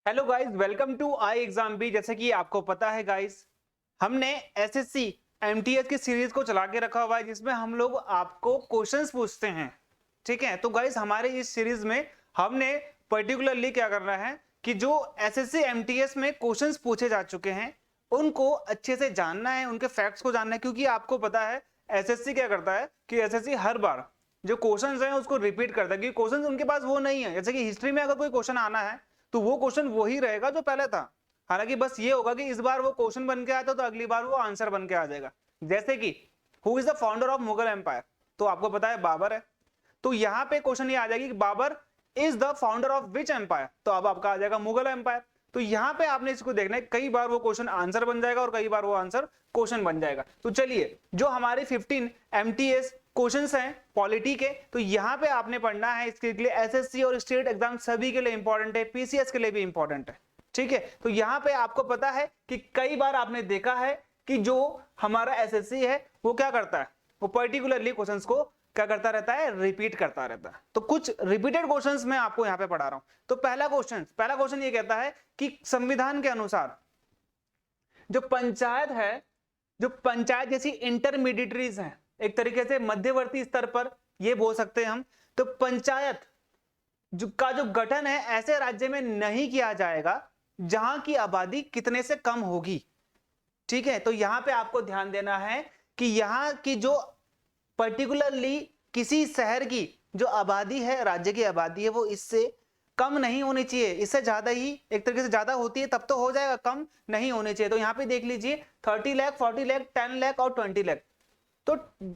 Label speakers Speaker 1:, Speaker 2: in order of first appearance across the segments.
Speaker 1: Hello guys, welcome to I exam B. जैसे कि आपको पता है गाइस, हमने एसएससी एमटीएस की सीरीज को चला के रखा हुआ है जिसमें हम लोग आपको क्वेश्चंस पूछते हैं। ठीक है, तो गाइस हमारे इस सीरीज में हमने पर्टिकुलरली क्या करना है कि जो एसएससी एमटीएस में क्वेश्चंस पूछे जा चुके हैं उनको अच्छे से जानना है, उनके फैक्ट्स को जानना है। क्योंकि आपको पता है एसएससी क्या करता है कि एसएससी हर बार जो क्वेश्चंस हैं उसको रिपीट करता है, क्योंकि क्वेश्चंस उनके पास वो नहीं है। जैसे कि हिस्ट्री में अगर कोई क्वेश्चन आना है तो वो क्वेश्चन वही रहेगा जो पहले था। हालांकि बस ये होगा कि इस बार वो क्वेश्चन बन के आया था तो अगली बार वो आंसर बन के आ जाएगा। जैसे कि who is the founder of Mughal empire, तो आपको पता है बाबर है। तो यहाँ पे क्वेश्चन ये आ जाएगी कि Babur is the founder of which empire, तो अब आपका आ जाएगा मुगल एम्पायर। तो यहाँ पे आपने इसको देखना है, कई बार वो क्वेश्चन आंसर बन जाएगा और कई बार वो आंसर क्वेश्चन बन जाएगा। तो चलिए, जो हमारे 15 एमटीएस क्वेश्चंस हैं पॉलिटी के, तो यहाँ पे आपने पढ़ना है। इसके लिए एसएससी और स्टेट एग्जाम सभी के लिए इंपॉर्टेंट है, पीसीएस के लिए भी इंपॉर्टेंट है। ठीक है, तो यहाँ पे आपको पता है कि कई बार आपने देखा है कि जो हमारा एसएससी है वो क्या करता है, वो पर्टिकुलरली क्वेश्चंस को क्या करता रहता है, रिपीट करता रहता है। तो कुछ रिपीटेड क्वेश्चंस मैं आपको यहाँ पे पढ़ा रहा हूं। तो पहला क्वेश्चन ये कहता है कि संविधान के अनुसार जो पंचायत है, जो पंचायत जैसी इंटरमीडिएटरीज हैं, एक तरीके से मध्यवर्ती स्तर पर ये बोल सकते हैं हम, तो पंचायत जो गठन है ऐसे राज्य में नहीं किया जाएगा जहां की आबादी कितने से कम होगी। ठीक है, तो यहां पे आपको ध्यान देना है कि यहां की जो पर्टिकुलरली किसी शहर की जो आबादी है, राज्य की आबादी है, वो इससे कम नहीं होनी चाहिए। इससे ज्यादा ही एक तरीके से ज्यादा होती है तब तो हो जाएगा, कम नहीं होनी चाहिए। तो यहाँ पे देख लीजिए 30 लाख, 40 लाख, 10 लाख और 20 लाख। तो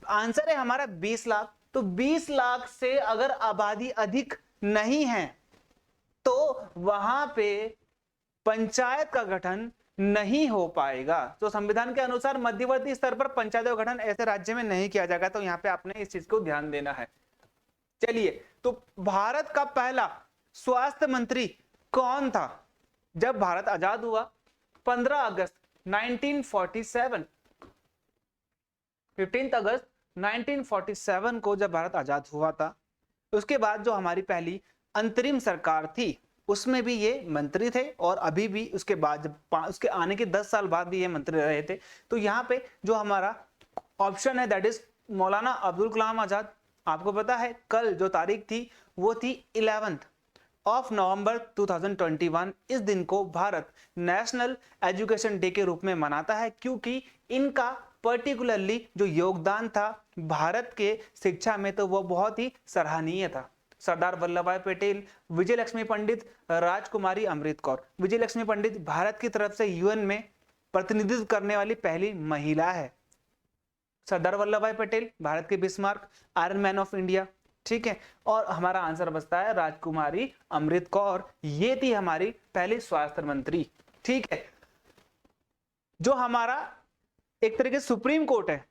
Speaker 1: आंसर है हमारा 20 लाख। तो 20 लाख से अगर आबादी अधिक नहीं है तो वहां पे पंचायत का गठन नहीं हो पाएगा। तो संविधान के अनुसार मध्यवर्ती स्तर पर पंचायत का गठन ऐसे राज्य में नहीं किया जाएगा। तो यहाँ पे आपने इस चीज को ध्यान देना है। चलिए, तो भारत का पहला स्वास्थ्य मंत्री कौन था जब भारत आजाद हुआ? 15 अगस्त 1947, 15 अगस्त 1947 को जब भारत आजाद हुआ था। उसके बाद जो हमारी पहली अंतरिम सरकार थी उसमें भी ये मंत्री थे, और अभी भी उसके बाद जब उसके आने के 10 साल बाद भी ये मंत्री रहे थे। तो यहाँ पे जो हमारा ऑप्शन है दैट इज मौलाना अब्दुल कलाम आजाद। आपको पता है कल जो तारीख थी वो थी 11 नवंबर 2021। इस दिन को भारत नेशनल एजुकेशन डे के रूप में मनाता है, क्योंकि इनका पर्टिकुलरली जो योगदान था भारत के शिक्षा में तो वो बहुत ही सराहनीय था। सरदार वल्लभ भाई पटेल, विजय लक्ष्मी पंडित, राजकुमारी अमृत कौर। विजय लक्ष्मी पंडित भारत की तरफ से यूएन में प्रतिनिधित्व करने वाली पहली महिला है। सरदार वल्लभ भाई पटेल भारत के Bismarck, iron man of India. ठीक है, और हमारा आंसर बचता है राजकुमारी अमृत कौर। ये थी हमारी पहली स्वास्थ्य मंत्री। ठीक है, जो हमारा एक तरीके से सुप्रीम कोर्ट है,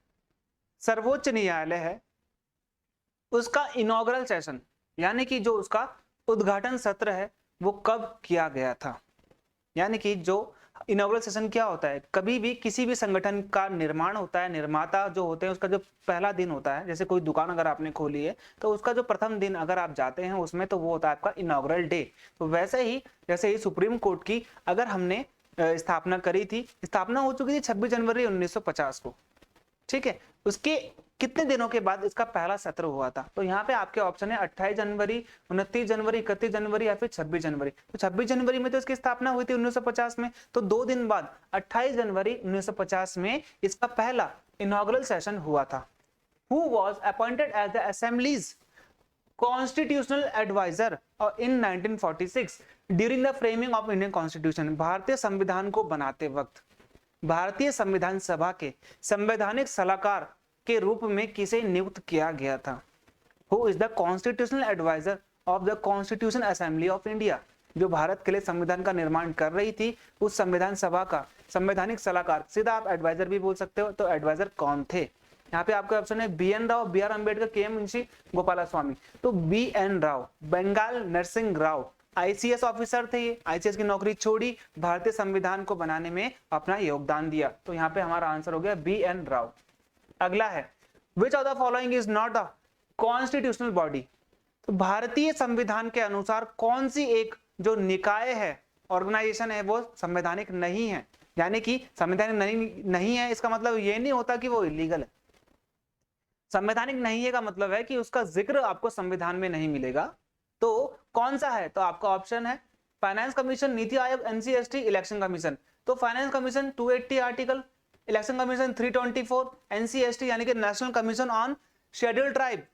Speaker 1: सर्वोच्च न्यायालय है, उसका इनॉग्रल सेशन यानी कि जो उसका उद्घाटन सत्र है वो कब किया गया था? यानी कि जो इनॉग्रल सेशन क्या होता है, कभी भी किसी भी संगठन का निर्माण होता है, निर्माता जो होते हैं उसका जो पहला दिन होता है, जैसे कोई दुकान अगर आपने खोली है तो उसका जो प्रथम दिन अगर आप जाते हैं उसमें, तो वो होता है आपका इनॉग्रल डे। तो वैसे ही जैसे ही सुप्रीम कोर्ट की अगर हमने स्थापना करी थी, स्थापना हो चुकी थी 26 जनवरी 1950 को। ठीक है, उसके कितने दिनों के बाद इसका पहला सत्र हुआ था? तो यहाँ पे आपके ऑप्शन है 28 जनवरी, 29 जनवरी, 31 जनवरी या फिर 26 जनवरी। तो 26 जनवरी में तो इसकी स्थापना हुई थी 1950 में, तो 2 दिन बाद 28 जनवरी 1950 में इसका पहला इनॉग्रल सेशन हुआ था। Who was appointed as the Assembly's constitutional advisor in 1946 during the framing of Indian Constitution? भारतीय संविधान को बनाते वक्त भारतीय संविधान सभा के संवैधानिक सलाहकार के रूप में किसे नियुक्त किया गया था? Who is the constitutional adviser of the constitution assembly of India? जो भारत के लिए संविधान का निर्माण कर रही थी, उस संविधान सभा का संवैधानिक सलाहकार, सीधा आप एडवाइजर भी बोल सकते हो। तो एडवाइजर कौन थे? यहाँ पे आपका ऑप्शन है B N Rao, B R Ambedkar, K M Munshi, Gopala Swami. तो B N Rao, Benegal Narsing Rao, ICS officer थे। ये आईसीएस की नौकरी छोड़ी, भारतीय संविधान को बनाने में अपना योगदान दिया। तो यहाँ पे हमारा आंसर हो गया बी एन राव। अगला है which of the following is not the constitutional body? तो भारतीय संविधान के अनुसार कौन सी एक जो निकाय है ऑर्गेनाइजेशन है वो संवैधानिक नहीं है। यानी कि संवैधानिक नहीं है इसका मतलब ये नहीं होता कि वो इलीगल है। संवैधानिक नहीं है का मतलब है कि उसका जिक्र आपको संविधान में नहीं मिलेगा। तो कौन सा है? तो आपका ऑप्शन है finance commission, NITI Aayog, ancestry, election commission. तो finance commission 280 article, election commission 324, ancestry यानी कि national commission on scheduled tribe.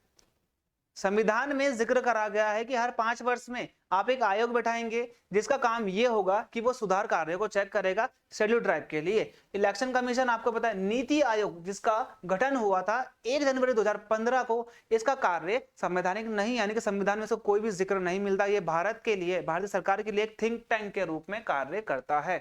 Speaker 1: संविधान में जिक्र करा गया है कि हर 5 वर्ष में आप एक आयोग बैठाएंगे जिसका काम ये होगा कि वो सुधार कार्यों को चेक करेगा शेड्यूल्ड ट्राइब के लिए। इलेक्शन कमीशन आपको पता है नीति आयोग जिसका गठन हुआ था 1 जनवरी 2015 को, इसका कार्य संवैधानिक नहीं, यानी कि संविधान में से कोई भी जिक्र नहीं मिलता। ये भारत के लिए, भारतीय सरकार के लिए एक थिंक टैंक के रूप में कार्य करता है।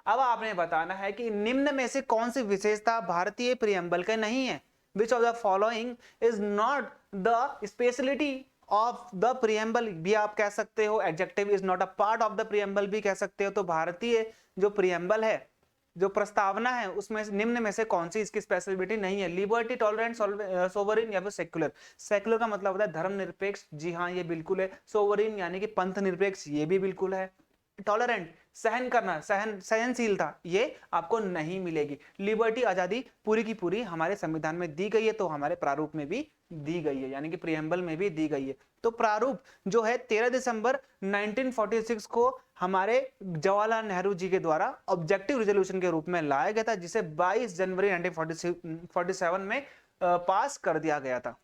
Speaker 1: अब आपने बताना है कि निम्न में से कौन सी विशेषता भारतीय प्रियम्बल के नहीं है। Which of the following is not the speciality of the preamble भी आप कह सकते हो, adjective is not a part of the preamble भी कह सकते हो। तो भारतीय जो preamble है, जो प्रस्तावना है, उसमें निम्न में से कौन सी इसकी स्पेशलिटी नहीं है। लिबर्टी, टॉलरेंट, सोवरिन या फिर सेक्युलर। सेक्युलर का मतलब होता है धर्मनिरपेक्ष, जी हाँ ये बिल्कुल है। सोवरिन यानी कि पंथ निरपेक्ष, ये भी बिल्कुल है। टॉलरेंट सहन करना, सहनशीलता, ये आपको नहीं मिलेगी। लिबर्टी आजादी पूरी की पूरी हमारे संविधान में दी गई है, तो हमारे प्रारूप में भी दी गई है, यानी कि प्रियम्बल में भी दी गई है। तो प्रारूप जो है 13 दिसंबर 1946 को हमारे जवाहरलाल नेहरू जी के द्वारा ऑब्जेक्टिव रेजोल्यूशन के रूप में लाया गया था, जिसे 22 जनवरी 1947 में पास कर दिया गया था।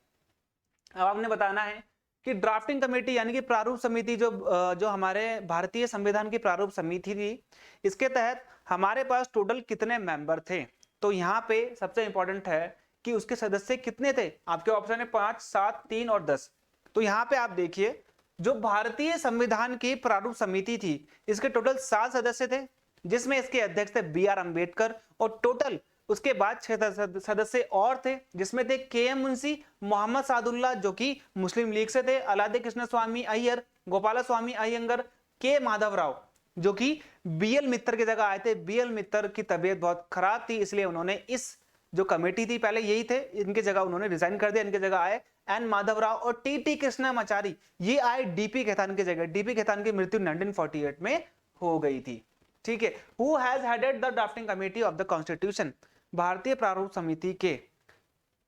Speaker 1: अब आपने बताना है कि ड्राफ्टिंग कमेटी यानी कि प्रारूप समिति जो हमारे भारतीय संविधान की प्रारूप समिति थी, इसके तहत हमारे पास टोटल कितने मेंबर थे। तो यहाँ पे सबसे इंपॉर्टेंट है कि उसके सदस्य कितने थे। आपके ऑप्शन है 5, 7, 3 और 10। तो यहाँ पे आप देखिए जो भारतीय संविधान की प्रारूप समिति थी इसके टोटल 7 सदस्य थे, जिसमें इसके अध्यक्ष थे BR अम्बेडकर, और टोटल उसके बाद 6 सदस्य और थे, जिसमें थे KM मुंशी, मोहम्मद सादुल्ला जो कि मुस्लिम लीग से थे, अलादे कृष्ण स्वामी अय्यर, गोपाला स्वामी अयंगर, के माधव राव जो कि BL मित्तर की जगह आए थे। BL मित्तर की तबीयत बहुत खराब थी, इसलिए उन्होंने इस जो कमेटी थी, पहले यही थे, इनकी जगह उन्होंने रिजाइन कर दिया, इनकी जगह आए N माधव राव और TT कृष्णामाचारी, ये आए DP खेतान की जगह। DP खेतान की मृत्यु 1948 में हो गई थी। ठीक है। Who has headed the drafting committee of the constitution. भारतीय प्रारूप समिति के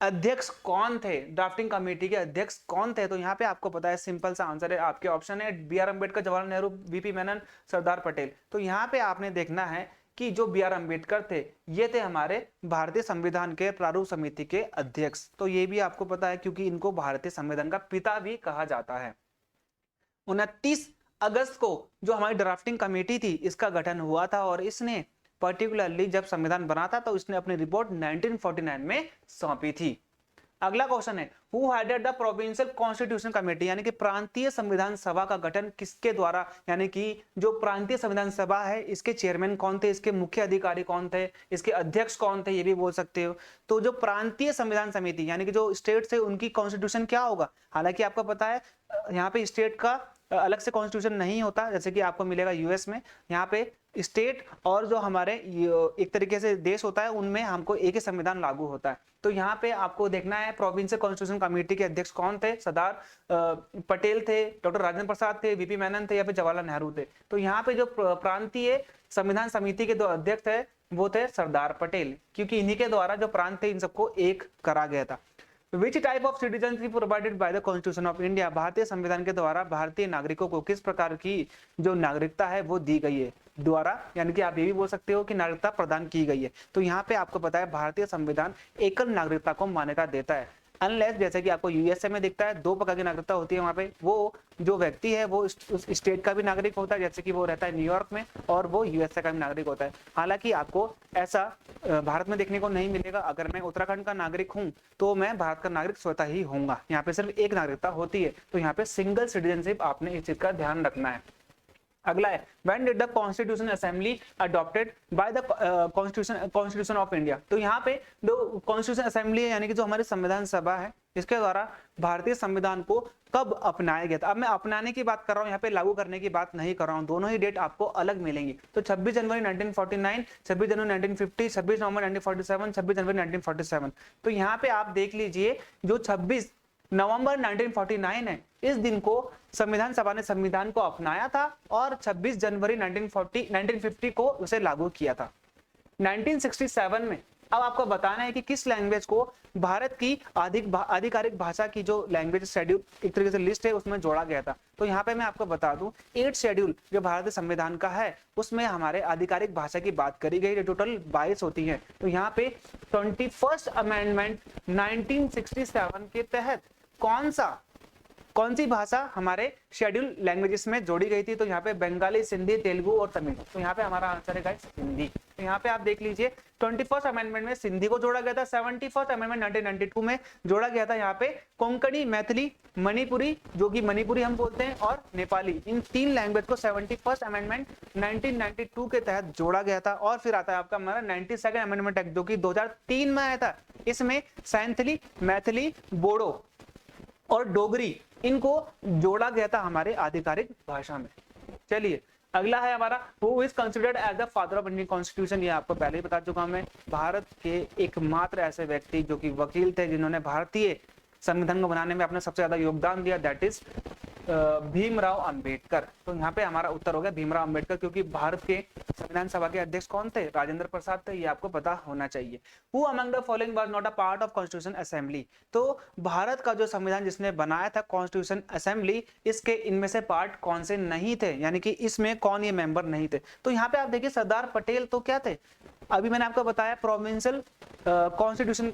Speaker 1: अध्यक्ष कौन थे, ड्राफ्टिंग कमेटी के अध्यक्ष कौन थे। तो यहाँ पे आपको पता है, सिंपल सा आंसर है, आपके ऑप्शन है BR अम्बेडकर, जवाहरलाल नेहरू, VP मेनन, सरदार पटेल। तो यहाँ पे आपने देखना है कि जो BR अम्बेडकर थे ये थे हमारे भारतीय संविधान के प्रारूप समिति के अध्यक्ष। तो ये भी आपको पता है क्योंकि इनको भारतीय संविधान का पिता भी कहा जाता है। 29 अगस्त को जो हमारी ड्राफ्टिंग कमेटी थी इसका गठन हुआ था, और इसने पर्टिकुलरली जब संविधान बना था तो इसने अपनी रिपोर्ट 1949 में सौंपी थी। अगला क्वेश्चन है who headed the provincial constitution committee, यानी कि प्रांतीय संविधान सभा का गठन किसके द्वारा, यानी कि जो प्रांतीय संविधान सभा है इसके चेयरमैन कौन थे, इसके मुख्य अधिकारी कौन थे, इसके अध्यक्ष कौन थे, ये भी बोल सकते हो। तो जो प्रांतीय संविधान समिति यानी कि जो स्टेट थे उनकी कॉन्स्टिट्यूशन क्या होगा। हालांकि आपको पता है यहाँ पे स्टेट का अलग से कॉन्स्टिट्यूशन नहीं होता, जैसे कि आपको मिलेगा यूएस में। यहाँ पे स्टेट और जो हमारे एक तरीके से देश होता है उनमें हमको एक ही संविधान लागू होता है। तो यहाँ पे आपको देखना है प्रोविंशियल कॉन्स्टिट्यूशन कमेटी के अध्यक्ष कौन थे, सरदार पटेल थे, डॉक्टर राजेंद्र प्रसाद थे, VP मेनन थे या फिर जवाहरलाल नेहरू थे। तो यहाँ पे जो प्रांतीय संविधान समिति के 2 अध्यक्ष थे वो थे सरदार पटेल, क्योंकि इन्हीं के द्वारा जो प्रांत थे इन सबको एक करा गया था। Which type of citizenship provided by the Constitution of India, भारतीय संविधान के द्वारा भारतीय नागरिकों को किस प्रकार की जो नागरिकता है वो दी गई है द्वारा, यानी कि आप ये भी बोल सकते हो कि नागरिकता प्रदान की गई है। तो यहाँ पे आपको पता है भारतीय संविधान एकल नागरिकता को मान्यता देता है, अनलेस जैसे कि आपको यूएसए में दिखता है 2 प्रकार की नागरिकता होती है। वहाँ पे वो जो व्यक्ति है वो उस स्टेट का भी नागरिक होता है, जैसे कि वो रहता है न्यूयॉर्क में, और वो यूएसए का भी नागरिक होता है। हालांकि आपको ऐसा भारत में देखने को नहीं मिलेगा। अगर मैं उत्तराखंड का नागरिक हूँ तो मैं भारत का नागरिक स्वतः ही होऊंगा। यहाँ पे सिर्फ एक नागरिकता होती है, तो यहाँ पे सिंगल सिटीजनशिप आपने इस चीज का ध्यान रखना है। अगला है when did the constitution assembly adopted by the constitution of India. तो यहाँ पे जो कॉन्स्टिट्यूशन असेंबली है यानी कि जो हमारी संविधान सभा है इसके द्वारा भारतीय संविधान को कब अपनाया गया था। अब मैं अपनाने की बात कर रहा हूँ, यहाँ पे लागू करने की बात नहीं कर रहा हूँ, दोनों ही डेट आपको अलग मिलेंगी। तो 26 जनवरी 1949, 26 जनवरी 1950, 26 नवंबर 1947, 26 जनवरी 1947। तो यहाँ पे आप देख लीजिए जो 26 नवंबर 1949 है, इस दिन को संविधान सभा ने संविधान को अपनाया था और 26 जनवरी 1950 को उसे लागू किया था। 1967 में अब आपको बताना है कि किस लैंग्वेज को भारत की आधिकारिक भाषा की जो लैंग्वेज शेड्यूल एक तरीके से लिस्ट है उसमें जोड़ा गया था। तो यहाँ पे मैं आपको बता दूं 8 शेड्यूल जो भारतीय संविधान का है उसमें हमारे आधिकारिक भाषा की बात करी गई है, टोटल 22 होती है। तो यहाँ पे 21st अमेंडमेंट 1967 के तहत कौन सी भाषा हमारे शेड्यूल लैंग्वेजेस में जोड़ी गई थी? तो यहाँ पे बंगाली, सिंधी, तेलुगु और तमिल। तो यहाँ पे हमारा आंसर है गाइस हिंदी। तो यहाँ पे आप देख लीजिए 21st अमेंडमेंट में सिंधी को जोड़ा गया था, 71st अमेंडमेंट 1992 में जोड़ा गया था यहाँ पे कोंकणी, मैथिली, मणिपुरी जो कि मणिपुरी हम बोलते हैं और नेपाली, इन 3 लैंग्वेज को 71st अमेंडमेंट 1992 के तहत जोड़ा गया था। और फिर आता है आपका हमारा 92nd अमेंडमेंट एक्ट जो कि 2003 में आया था। इसमें सैंथली, मैथिली, बोडो और डोगरी इनको जोड़ा गया था हमारे आधिकारिक भाषा में। चलिए अगला है हमारा who is considered as the father of Indian constitution. ये आपको पहले ही बता चुका हूं मैं। भारत के एकमात्र ऐसे व्यक्ति जो कि वकील थे जिन्होंने भारतीय संविधान को बनाने में अपना सबसे ज्यादा योगदान दिया, दैट इज भीमराव अंबेडकर। तो यहाँ पे हमारा उत्तर हो गया भीमराव अंबेडकर, क्योंकि भारत के संविधान सभा के अध्यक्ष कौन थे? राजेंद्र प्रसाद थे। ये आपको पता होना चाहिए। Who among the following was not a part of constitution assembly. तो भारत का जो संविधान जिसने बनाया था कॉन्स्टिट्यूशन असेंबली, इसके इनमें से पार्ट कौन से नहीं थे, यानी कि इसमें कौन ये मेंबर नहीं थे? तो यहाँ पे आप देखिए सरदार पटेल तो क्या थे? अभी मैंने आपको बताया प्रोविंशियल कॉन्स्टिट्यूशन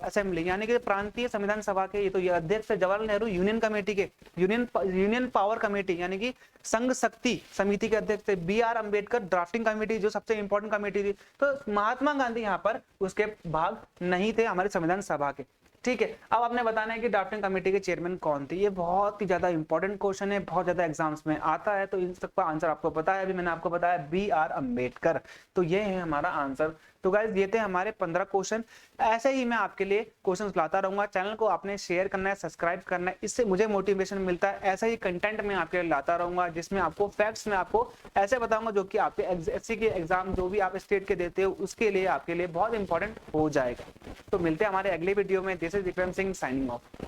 Speaker 1: असेंबली यानी कि प्रांतीय संविधान सभा के ये तो ये अध्यक्ष जवाहरलाल नेहरू यूनियन कमेटी के यूनियन पावर कमेटी यानी कि संघ शक्ति समिति के अध्यक्ष थे। B.R. अम्बेडकर ड्राफ्टिंग कमेटी जो सबसे इंपॉर्टेंट कमेटी थी। तो महात्मा गांधी यहाँ पर उसके भाग नहीं थे हमारे संविधान सभा के। ठीक है, अब आपने बताना है कि ड्राफ्टिंग कमेटी के चेयरमैन कौन थे। ये बहुत ही ज्यादा इंपॉर्टेंट क्वेश्चन है, बहुत ज्यादा एग्जाम्स में आता है। तो इन सबका आंसर आपको पता है, अभी मैंने आपको बताया B.R. अम्बेडकर। तो ये है हमारा आंसर। तो गाइस ये थे हमारे 15 क्वेश्चन। ऐसे ही मैं आपके लिए क्वेश्चंस लाता रहूंगा। चैनल को आपने शेयर करना है, सब्सक्राइब करना है, इससे मुझे मोटिवेशन मिलता है। ऐसा ही कंटेंट मैं आपके लिए लाता रहूंगा जिसमें आपको फैक्ट्स में आपको ऐसे बताऊंगा जो कि आपके एसएससी के एग्जाम जो भी आप स्टेट के देते हो उसके लिए आपके लिए बहुत इंपॉर्टेंट हो जाएगा। तो मिलते हैं हमारे अगले वीडियो में। This is Vikram Singh signing off.